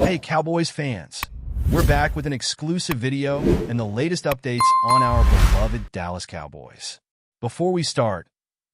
Hey Cowboys fans, we're back with an exclusive video and the latest updates on our beloved Dallas Cowboys. Before we start,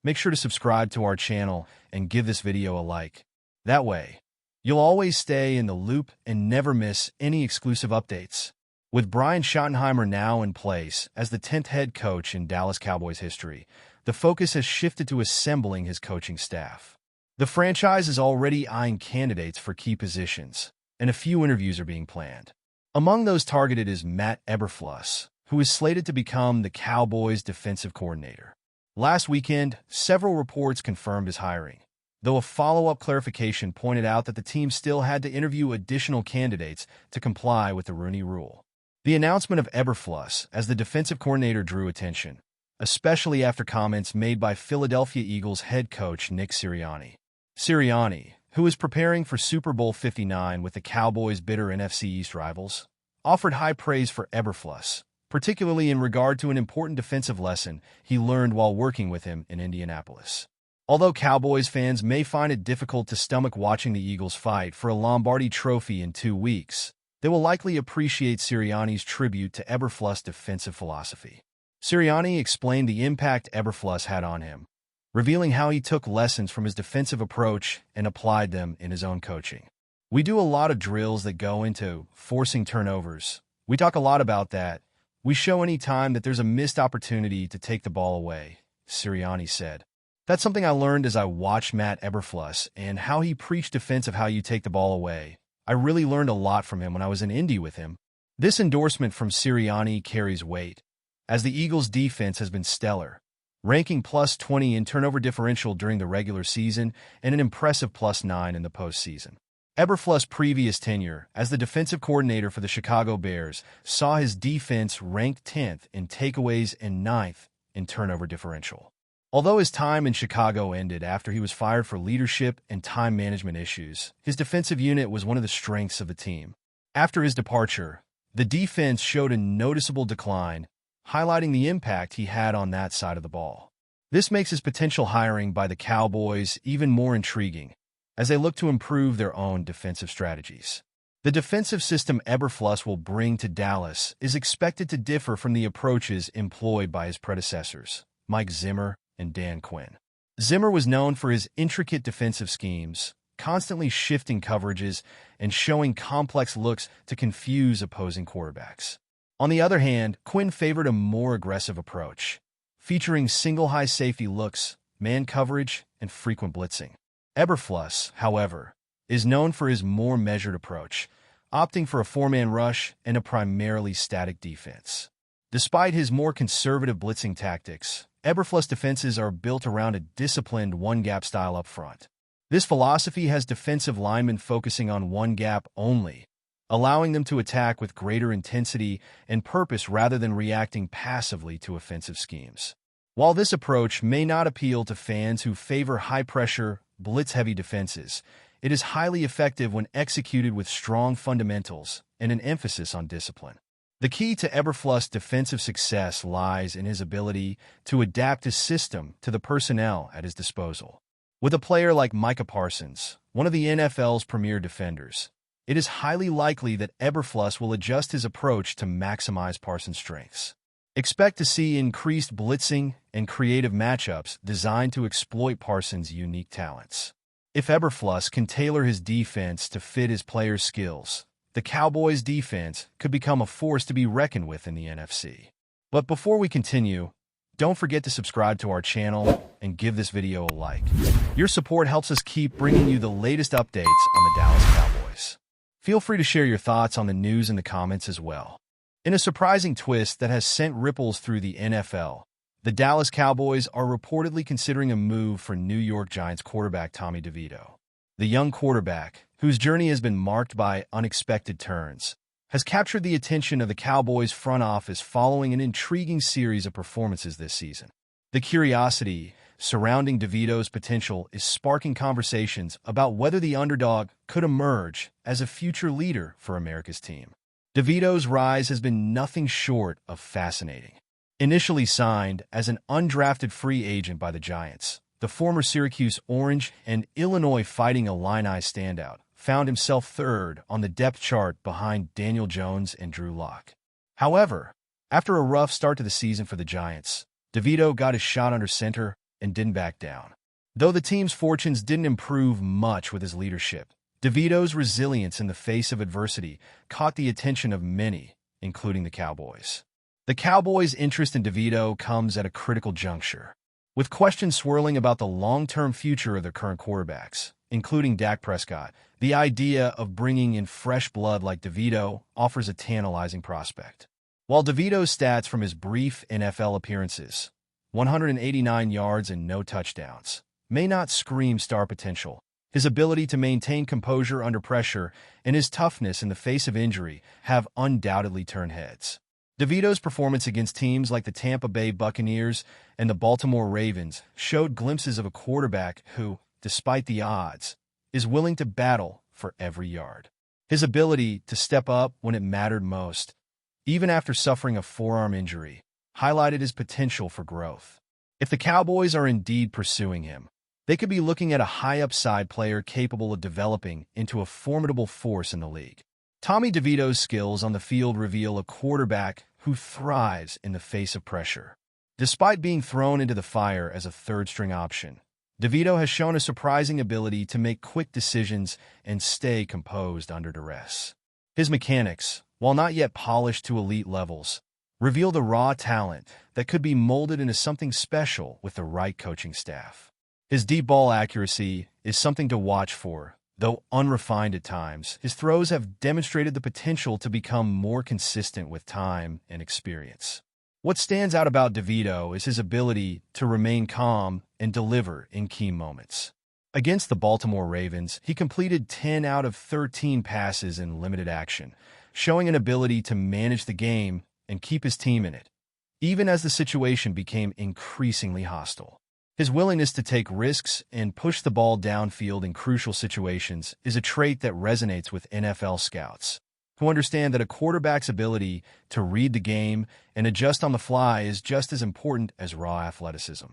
make sure to subscribe to our channel and give this video a like. That way, you'll always stay in the loop and never miss any exclusive updates. With Brian Schottenheimer now in place as the 10th head coach in Dallas Cowboys history, the focus has shifted to assembling his coaching staff. The franchise is already eyeing candidates for key positions, and a few interviews are being planned. Among those targeted is Matt Eberflus, who is slated to become the Cowboys' defensive coordinator. Last weekend, several reports confirmed his hiring, though a follow-up clarification pointed out that the team still had to interview additional candidates to comply with the Rooney Rule. The announcement of Eberflus as the defensive coordinator drew attention, especially after comments made by Philadelphia Eagles head coach Nick Sirianni. Sirianni, who is preparing for Super Bowl 59 with the Cowboys' bitter NFC East rivals, offered high praise for Eberflus, particularly in regard to an important defensive lesson he learned while working with him in Indianapolis. Although Cowboys fans may find it difficult to stomach watching the Eagles fight for a Lombardi trophy in 2 weeks, they will likely appreciate Sirianni's tribute to Eberflus' defensive philosophy. Sirianni explained the impact Eberflus had on him, revealing how he took lessons from his defensive approach and applied them in his own coaching. We do a lot of drills that go into forcing turnovers. We talk a lot about that. We show any time that there's a missed opportunity to take the ball away, Sirianni said. That's something I learned as I watched Matt Eberflus and how he preached defense of how you take the ball away. I really learned a lot from him when I was in Indy with him. This endorsement from Sirianni carries weight, as the Eagles' defense has been stellar, ranking +20 in turnover differential during the regular season and an impressive +9 in the postseason. Eberflus' previous tenure as the defensive coordinator for the Chicago Bears saw his defense ranked 10th in takeaways and 9th in turnover differential. Although his time in Chicago ended after he was fired for leadership and time management issues, his defensive unit was one of the strengths of the team. After his departure, the defense showed a noticeable decline, highlighting the impact he had on that side of the ball. This makes his potential hiring by the Cowboys even more intriguing, as they look to improve their own defensive strategies. The defensive system Eberflus will bring to Dallas is expected to differ from the approaches employed by his predecessors, Mike Zimmer and Dan Quinn. Zimmer was known for his intricate defensive schemes, constantly shifting coverages and showing complex looks to confuse opposing quarterbacks. On the other hand, Quinn favored a more aggressive approach, featuring single high safety looks, man coverage, and frequent blitzing. Eberflus, however, is known for his more measured approach, opting for a four-man rush and a primarily static defense. Despite his more conservative blitzing tactics, Eberflus' defenses are built around a disciplined one-gap style up front. This philosophy has defensive linemen focusing on one gap only, allowing them to attack with greater intensity and purpose rather than reacting passively to offensive schemes. While this approach may not appeal to fans who favor high-pressure, blitz-heavy defenses, it is highly effective when executed with strong fundamentals and an emphasis on discipline. The key to Eberflus' defensive success lies in his ability to adapt his system to the personnel at his disposal. With a player like Micah Parsons, one of the NFL's premier defenders, it is highly likely that Eberflus will adjust his approach to maximize Parsons' strengths. Expect to see increased blitzing and creative matchups designed to exploit Parsons' unique talents. If Eberflus can tailor his defense to fit his players' skills, the Cowboys' defense could become a force to be reckoned with in the NFC. But before we continue, don't forget to subscribe to our channel and give this video a like. Your support helps us keep bringing you the latest updates on the Dallas Cowboys. Feel free to share your thoughts on the news in the comments as well. In a surprising twist that has sent ripples through the NFL, the Dallas Cowboys are reportedly considering a move for New York Giants quarterback Tommy DeVito. The young quarterback, whose journey has been marked by unexpected turns, has captured the attention of the Cowboys front office following an intriguing series of performances this season. The curiosity surrounding DeVito's potential is sparking conversations about whether the underdog could emerge as a future leader for America's team. DeVito's rise has been nothing short of fascinating. Initially signed as an undrafted free agent by the Giants, the former Syracuse Orange and Illinois Fighting Illini standout found himself third on the depth chart behind Daniel Jones and Drew Lock. However, after a rough start to the season for the Giants, DeVito got his shot under center and didn't back down. Though the team's fortunes didn't improve much with his leadership, DeVito's resilience in the face of adversity caught the attention of many, including the Cowboys. The Cowboys' interest in DeVito comes at a critical juncture, with questions swirling about the long-term future of their current quarterbacks, including Dak Prescott. The idea of bringing in fresh blood like DeVito offers a tantalizing prospect. While DeVito's stats from his brief NFL appearances, 189 yards and no touchdowns, may not scream star potential, his ability to maintain composure under pressure and his toughness in the face of injury have undoubtedly turned heads. DeVito's performance against teams like the Tampa Bay Buccaneers and the Baltimore Ravens showed glimpses of a quarterback who, despite the odds, is willing to battle for every yard. His ability to step up when it mattered most, even after suffering a forearm injury, highlighted his potential for growth. If the Cowboys are indeed pursuing him, they could be looking at a high-upside player capable of developing into a formidable force in the league. Tommy DeVito's skills on the field reveal a quarterback who thrives in the face of pressure. Despite being thrown into the fire as a third-string option, DeVito has shown a surprising ability to make quick decisions and stay composed under duress. His mechanics, while not yet polished to elite levels, reveal the raw talent that could be molded into something special with the right coaching staff. His deep ball accuracy is something to watch for. Though unrefined at times, his throws have demonstrated the potential to become more consistent with time and experience. What stands out about DeVito is his ability to remain calm and deliver in key moments. Against the Baltimore Ravens, he completed 10 out of 13 passes in limited action, showing an ability to manage the game and keep his team in it, even as the situation became increasingly hostile. His willingness to take risks and push the ball downfield in crucial situations is a trait that resonates with NFL scouts, who understand that a quarterback's ability to read the game and adjust on the fly is just as important as raw athleticism.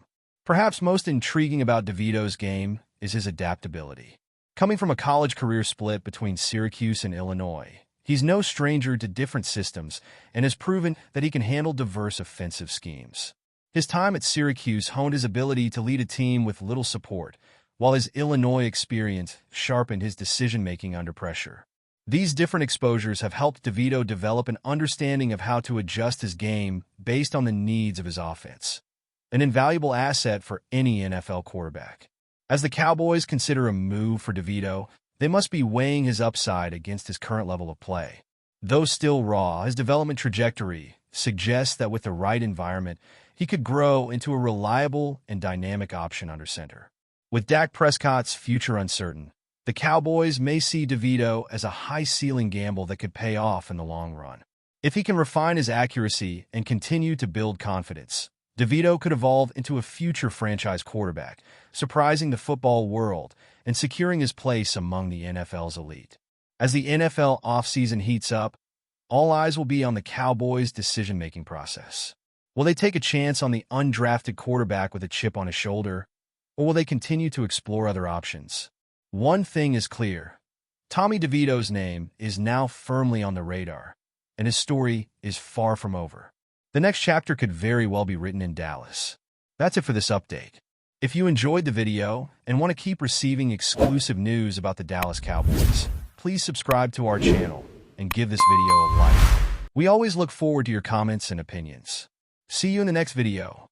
Perhaps most intriguing about DeVito's game is his adaptability. Coming from a college career split between Syracuse and Illinois, he's no stranger to different systems and has proven that he can handle diverse offensive schemes. His time at Syracuse honed his ability to lead a team with little support, while his Illinois experience sharpened his decision-making under pressure. These different exposures have helped DeVito develop an understanding of how to adjust his game based on the needs of his offense, an invaluable asset for any NFL quarterback. As the Cowboys consider a move for DeVito, they must be weighing his upside against his current level of play. Though still raw, his development trajectory suggests that with the right environment, he could grow into a reliable and dynamic option under center. With Dak Prescott's future uncertain, the Cowboys may see DeVito as a high-ceiling gamble that could pay off in the long run. If he can refine his accuracy and continue to build confidence, DeVito could evolve into a future franchise quarterback, surprising the football world and securing his place among the NFL's elite. As the NFL offseason heats up, all eyes will be on the Cowboys' decision-making process. Will they take a chance on the undrafted quarterback with a chip on his shoulder, or will they continue to explore other options? One thing is clear. Tommy DeVito's name is now firmly on the radar, and his story is far from over. The next chapter could very well be written in Dallas. That's it for this update. If you enjoyed the video and want to keep receiving exclusive news about the Dallas Cowboys, please subscribe to our channel and give this video a like. We always look forward to your comments and opinions. See you in the next video.